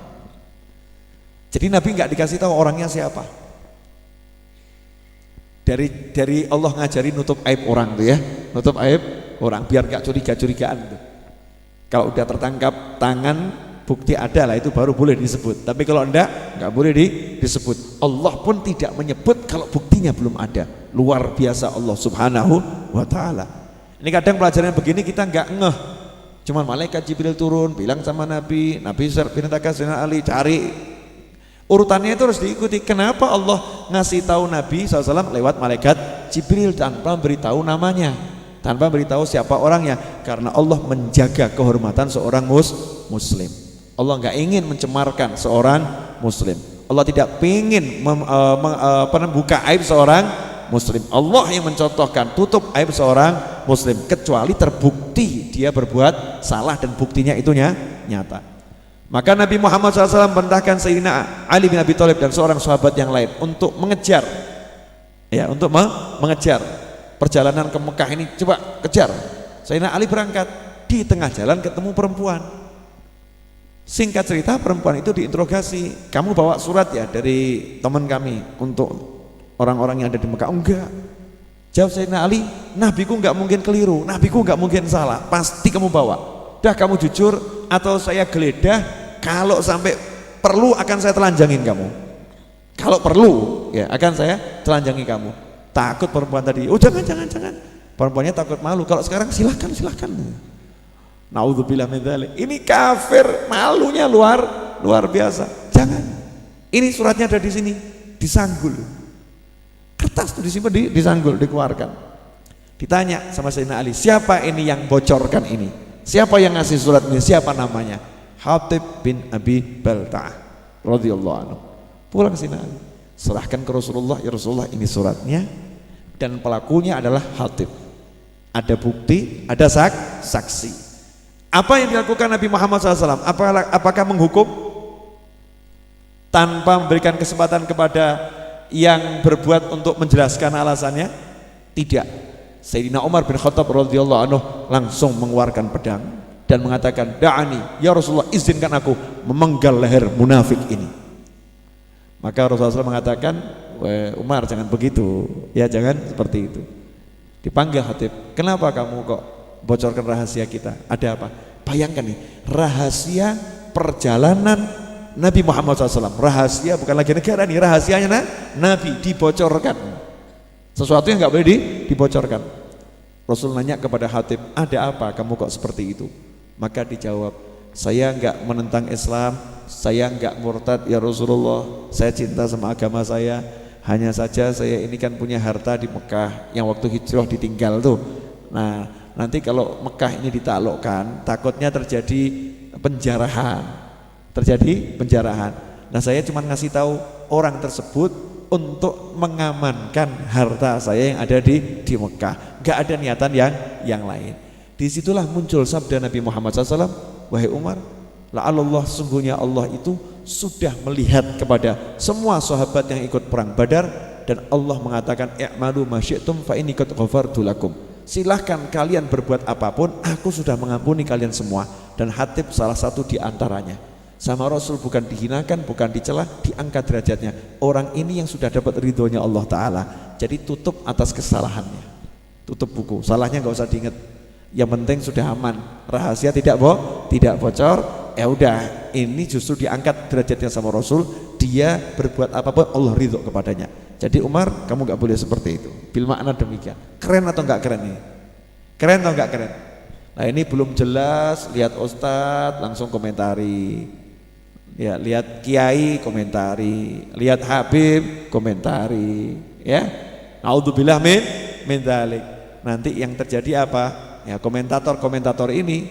Jadi Nabi nggak dikasih tahu orangnya siapa. Dari Allah ngajari nutup aib orang tuh ya, nutup aib orang biar nggak curiga-curigaan tuh. Kalau udah tertangkap tangan, bukti ada lah, itu baru boleh disebut. Tapi kalau nggak boleh disebut. Allah pun tidak menyebut kalau buktinya belum ada. Luar biasa Allah subhanahu wa ta'ala. Ini kadang pelajaran begini kita nggak ngeh. Cuman malaikat Jibril turun bilang sama Nabi perintahkan Sayyidina Ali cari. Urutannya itu harus diikuti. Kenapa Allah ngasih tahu Nabi SAW lewat malaikat Jibril tanpa beritahu namanya, tanpa beritahu siapa orangnya? Karena Allah menjaga kehormatan seorang muslim. Allah nggak ingin mencemarkan seorang muslim. Allah tidak ingin membuka aib seorang muslim. Allah yang mencontohkan tutup aib seorang muslim kecuali terbukti dia berbuat salah dan buktinya itu nyata. Maka Nabi Muhammad SAW perintahkan Sayyidina Ali bin Abi Thalib dan seorang sahabat yang lain untuk mengejar, ya, untuk mengejar perjalanan ke Mekah ini. Coba kejar. Sayyidina Ali berangkat, di tengah jalan ketemu perempuan. Singkat cerita perempuan itu diinterogasi, kamu bawa surat ya dari teman kami untuk orang-orang yang ada di Mekah? Enggak. Jawab Sayyidina Ali, nabiku enggak mungkin keliru, nabiku enggak mungkin salah, pasti kamu bawa. Dah kamu jujur atau saya geledah, kalau sampai perlu akan saya telanjangin kamu. Kalau perlu ya akan saya telanjangi kamu. Takut perempuan tadi, oh jangan. Perempuannya takut malu, kalau sekarang silahkan. Naudzubillah min dzalik. Ini kafir, malunya luar biasa. Jangan. Ini suratnya ada di sini, disanggul. Kertas itu disimpan, disanggul, dikeluarkan. Ditanya sama Sayyidina Ali, siapa ini yang bocorkan ini? Siapa yang ngasih surat ini? Siapa namanya? Hatib bin Abi Balta'ah radhiyallahu anhu. Pulang Sayyidina Ali, serahkan ke Rasulullah, ya Rasulullah ini suratnya dan pelakunya adalah Hatib. Ada bukti, ada saksi. Apa yang dilakukan Nabi Muhammad SAW? Apakah menghukum tanpa memberikan kesempatan kepada yang berbuat untuk menjelaskan alasannya? Tidak. Sayyidina Umar bin Khattab radhiyallahu anhu langsung mengeluarkan pedang dan mengatakan, da'ani ya Rasulullah, izinkan aku memenggal leher munafik ini. Maka Rasulullah SAW mengatakan, Umar jangan begitu, ya jangan seperti itu. Dipanggil Hatib, kenapa kamu kok bocorkan rahasia kita? Ada apa? Bayangkan nih, rahasia perjalanan Nabi Muhammad SAW, rahasia bukan lagi negara nih, rahasianya Nabi dibocorkan. Sesuatu yang nggak boleh dibocorkan. Rasul nanya kepada Hatib, ada apa kamu kok seperti itu? Maka dijawab, saya nggak menentang Islam, saya nggak murtad ya Rasulullah, saya cinta sama agama saya. Hanya saja saya ini kan punya harta di Mekah yang waktu hijrah ditinggal tuh. Nah, nanti kalau Mekah ini ditaklukkan, takutnya terjadi penjarahan. Nah, saya cuma ngasih tahu orang tersebut untuk mengamankan harta saya yang ada di Mekah. Gak ada niatan yang lain. Disitulah muncul sabda Nabi Muhammad SAW, wahai Umar, la'allallah, sungguhnya Allah itu sudah melihat kepada semua sahabat yang ikut perang Badar, dan Allah mengatakan, i'malu ma syi'tum fa inni qad ghafartu lakum. Silahkan kalian berbuat apapun, aku sudah mengampuni kalian semua. Dan Hatib salah satu di antaranya. Sama Rasul bukan dihinakan, bukan dicela, diangkat derajatnya. Orang ini yang sudah dapat ridhonya Allah Ta'ala, jadi tutup atas kesalahannya. tutup buku. Salahnya nggak usah diingat. Yang penting sudah aman, rahasia tidak bocor. Ya udah, ini justru diangkat derajatnya sama Rasul. Dia berbuat apapun Allah ridho kepadanya. Jadi Umar, kamu nggak boleh seperti itu. Bil makna demikian. Keren atau nggak keren nih? Keren atau nggak keren? Nah ini belum jelas, lihat Ustadz langsung komentari. Ya, lihat Kiai komentari, lihat Habib komentari. Ya, naudzubillah min dzalik. Nanti yang terjadi apa? Ya, komentator ini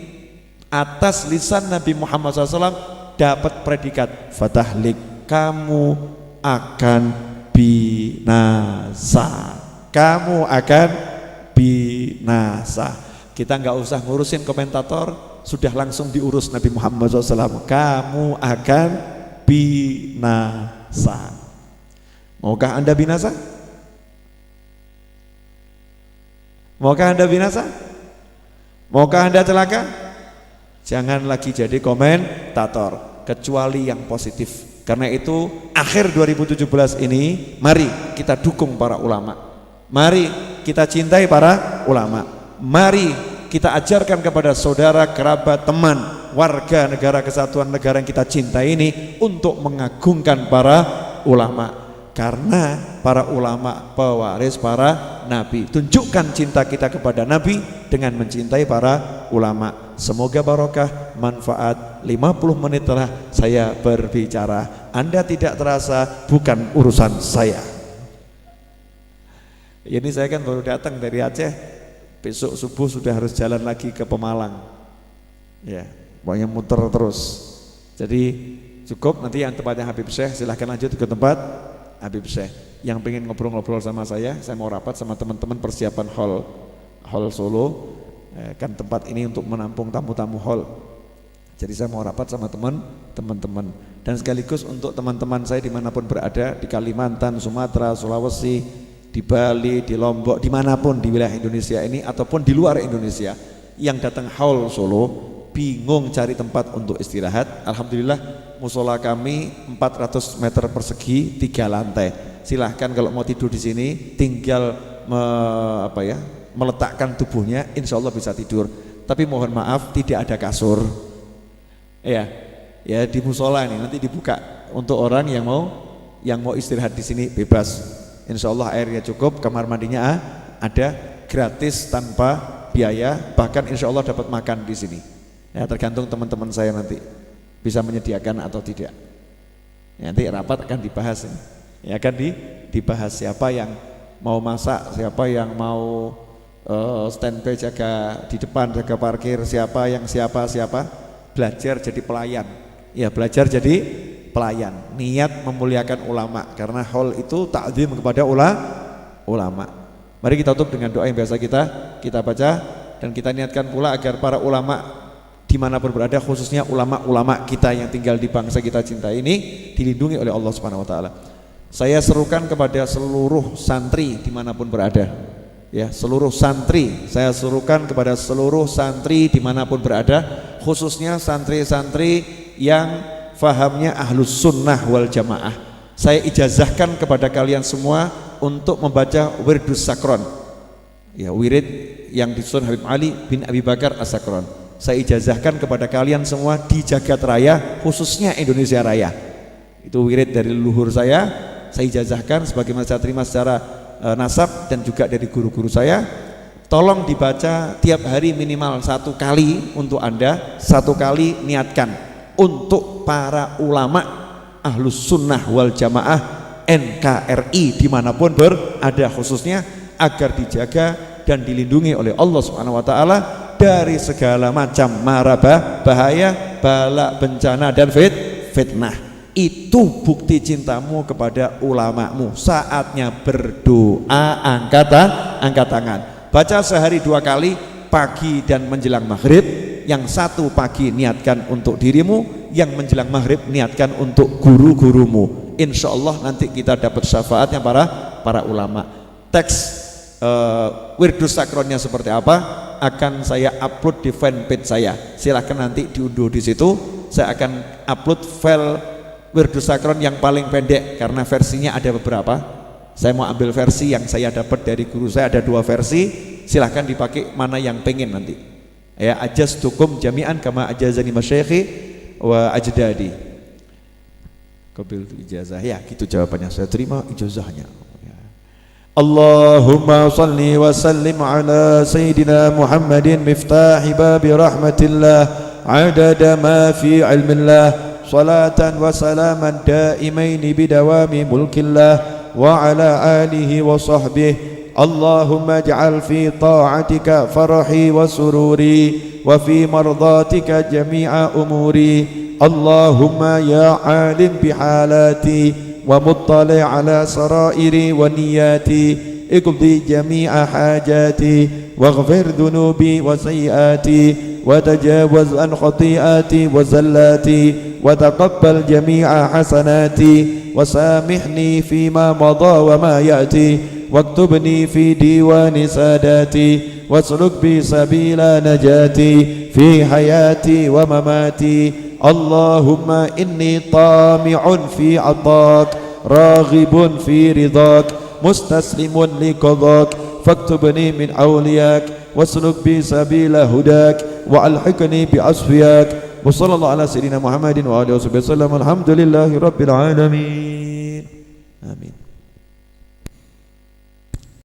atas lisan Nabi Muhammad SAW dapat predikat fatahlik, kamu akan binasa, kamu akan binasa. Kita nggak usah ngurusin komentator, sudah langsung diurus Nabi Muhammad SAW, kamu akan binasa. Maukah Anda binasa? Maukah Anda binasa? Maukah Anda celaka? Jangan lagi jadi komentator, kecuali yang positif. Karena itu akhir 2017 ini mari kita dukung para ulama. Mari kita cintai para ulama. Mari kita ajarkan kepada saudara, kerabat, teman, warga negara kesatuan negara yang kita cintai ini untuk mengagungkan para ulama. Karena para ulama pewaris para nabi. Tunjukkan cinta kita kepada nabi dengan mencintai para ulama. Semoga barokah, manfaat. 50 menit telah saya berbicara, Anda tidak terasa, bukan urusan saya. Ini saya kan baru datang dari Aceh, besok subuh sudah harus jalan lagi ke Pemalang. Ya, pokoknya muter terus. Jadi cukup, nanti yang tempatnya Habib Syekh silahkan lanjut ke tempat Habib Syekh. Yang pengen ngobrol-ngobrol sama saya mau rapat sama teman-teman persiapan hall Solo. Kan tempat ini untuk menampung tamu-tamu hall. Jadi saya mau rapat sama teman-teman. Dan sekaligus untuk teman-teman saya dimanapun berada, di Kalimantan, Sumatera, Sulawesi, di Bali, di Lombok, dimanapun di wilayah Indonesia ini ataupun di luar Indonesia yang datang hall Solo, bingung cari tempat untuk istirahat. Alhamdulillah musola kami 400 meter persegi, 3 lantai. Silahkan kalau mau tidur di sini, tinggal meletakkan tubuhnya, insya Allah bisa tidur. Tapi mohon maaf tidak ada kasur. Ya di musola ini nanti dibuka untuk orang yang mau istirahat di sini bebas. Insya Allah airnya cukup, kamar mandinya ada, gratis tanpa biaya, bahkan insya Allah dapat makan di sini. Ya, tergantung teman-teman saya nanti bisa menyediakan atau tidak. Ya, nanti rapat akan dibahas. Ya, akan dibahas siapa yang mau masak, siapa yang mau standby jaga di depan, jaga parkir, siapa belajar jadi pelayan. Ya, belajar jadi pelayan. Niat memuliakan ulama, karena hall itu takzim kepada ulama. Mari kita tutup dengan doa yang biasa kita baca, dan kita niatkan pula agar para ulama dimanapun berada, khususnya ulama-ulama kita yang tinggal di bangsa kita cinta ini, dilindungi oleh Allah Subhanahu Wa Taala. Saya serukan kepada seluruh santri dimanapun berada, ya, seluruh santri, saya serukan kepada seluruh santri dimanapun berada, khususnya santri-santri yang fahamnya ahlus sunnah wal jamaah. Saya ijazahkan kepada kalian semua untuk membaca wirdus sakron, ya, wirid yang disusun Habib Ali bin Abi Bakar As-Sakron. Saya ijazahkan kepada kalian semua di jagat raya, khususnya Indonesia Raya. Itu wirid dari leluhur saya ijazahkan sebagaimana saya terima secara nasab dan juga dari guru-guru saya. Tolong dibaca tiap hari minimal 1 kali untuk Anda, 1 kali niatkan untuk para ulama ahlus sunnah wal jamaah NKRI dimanapun berada, khususnya agar dijaga dan dilindungi oleh Allah Subhanahu Wa Taala dari segala macam mara bahaya, bala, bencana dan fitnah. Itu bukti cintamu kepada ulamamu. Saatnya berdoa, angkat tangan. Baca sehari 2 kali, pagi dan menjelang maghrib. Yang 1 pagi niatkan untuk dirimu, yang menjelang maghrib niatkan untuk guru-gurumu. Insya Allah nanti kita dapat syafaatnya para ulama. Teks wirdus sakronnya seperti apa akan saya upload di fanpage saya. Silahkan nanti diunduh di situ. Saya akan upload file wirdus sakron yang paling pendek karena versinya ada beberapa. Saya mau ambil versi yang saya dapat dari guru saya, ada 2 versi. silahkan dipakai mana yang pengen nanti. Ya, ajaztukum jami'an kama ajazani masyayikhi wa ajdadi. Qabil ijazah. Ya, gitu jawabannya. Saya terima ijazahnya. Ya. Allahumma salli wa sallim ala sayyidina Muhammadin miftahi babi rahmatillah adada ma fi ilmillah salatan wa salaman daimaini bidawami mulkillah wa ala alihi wa sahbihi. Allahumma ij'al fi ta'atika farahi wa sururi wa fi mardatika jami'a umuri. Allahumma ya alim bihalati wa muttali ala sarairi wa niyati iqdi jami'a hajati waghfir dhunubi wa sayyiati wa tajawaz an khati'ati wa zallati wa taqabbal jami'a hasanati wa samihni fima madha wa ma ya'ti واكتبني في ديوان ساداتي واسلك بي سبيل نجاتي في حياتي ومماتي. اللهم إني طامع في عطاك راغب في رضاك مستسلم لقضاك فاكتبني من أولياك واسلك بي سبيل هداك وألحقني بأصفياك. وصلى الله على سيدنا محمد وآله وصحبه وسلم. الحمد لله رب العالمين. آمين.